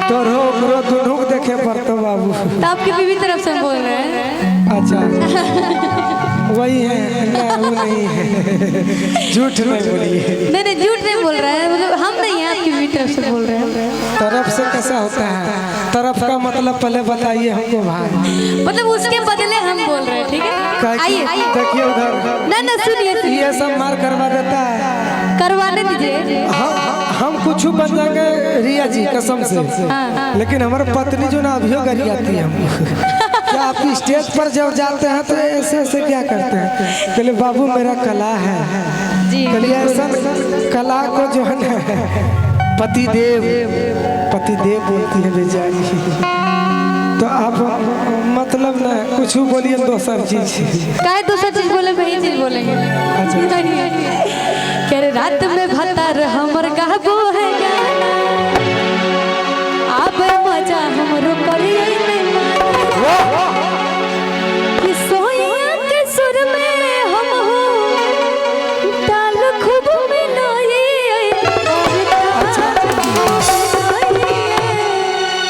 तोरो ओकरो दोनों को देखे पड़तो बाबू। तो आपकी बीवी तरफ से बोल रहे हैं। अच्छा वही है ना, वो नहीं है, झूठ नहीं बोलिए। नहीं झूठ नहीं बोल रहा है, मतलब हम नहीं है, आपकी बीवी तरफ से बोल रहे हैं। तरफ से कैसा होता है? तरफ का मतलब पहले बताइए हमको भाई। मतलब उसके बदले हम बोल रहे हैं, ठीक है? आइए देखिए उधर ना सुनिए, ये सब मार करवा देता है, करवाने दीजिए। हम कुछ बन जाएंगे रिया जी कसम से। लेकिन हमारी पत्नी जो ना अभी गरियाती है हमको। क्या आप स्टेज पर जब जाते हैं तो ऐसे ऐसे क्या करते हैं? कहले बाबू मेरा कला है जी, ऐसा कला को जो है ना पतिदेव बोलती है बेचारी। तो आप मतलब ना कुछ बोलिए दूसर चीज। काय दूसरा चीज बोले, वही चीज बोलेंगे। कह रहे रात में भतार हमर गाबो है अब मजा हमरो करिए कि सोया के सुर में हम हो ताल खूब मिलाए।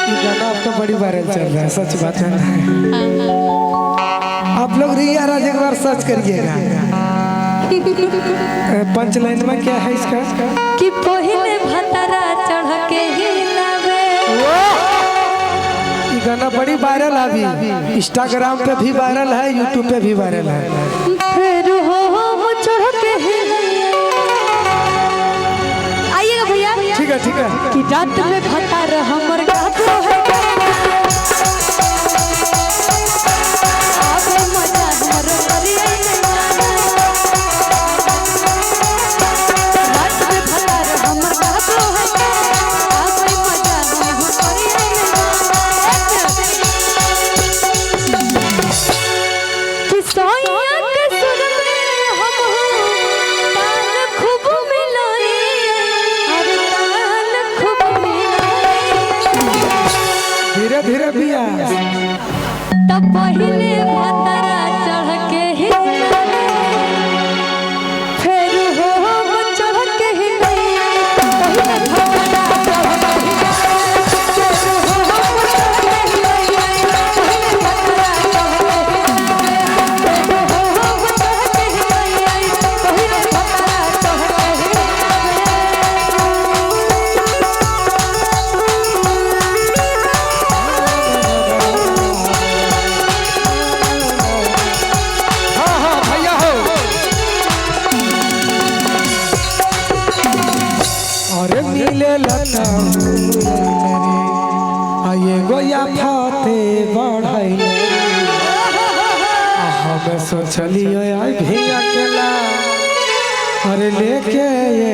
ये गाना आपका बड़ी वायरल चल रहा है, सच बात है। आप लोग रिया राज एक बार सर्च करिएगा। पंच लाइन में क्या है इसका? कि पहले भतारा चढ़ के हिलावे। ये गाना बड़ी वायरल है, अभी इंस्टाग्राम पे भी वायरल है, यूट्यूब पे भी वायरल है। फिर हो चढ़ के आइएगा भैया। ठीक है ठीक है। कि रात में भतार हमर गाबो है धीरे धीरे बिया। तब पहले भतारा चढ़ के हिलावे, फिर हो चढ़ के हिलावे। पहले भतारा चढ़ के हिलावे, फिर हो चढ़ के हिलावे। पहले भतारा चढ़ के हिलावे, फिर हो चढ़ के हिलावे। पहले भतारा चढ़ के हिलावे। अरे मिले लता आये गोया फाते बढ़ाइले। हमें सोचलियो आई भी अकेला, अरे लेके ये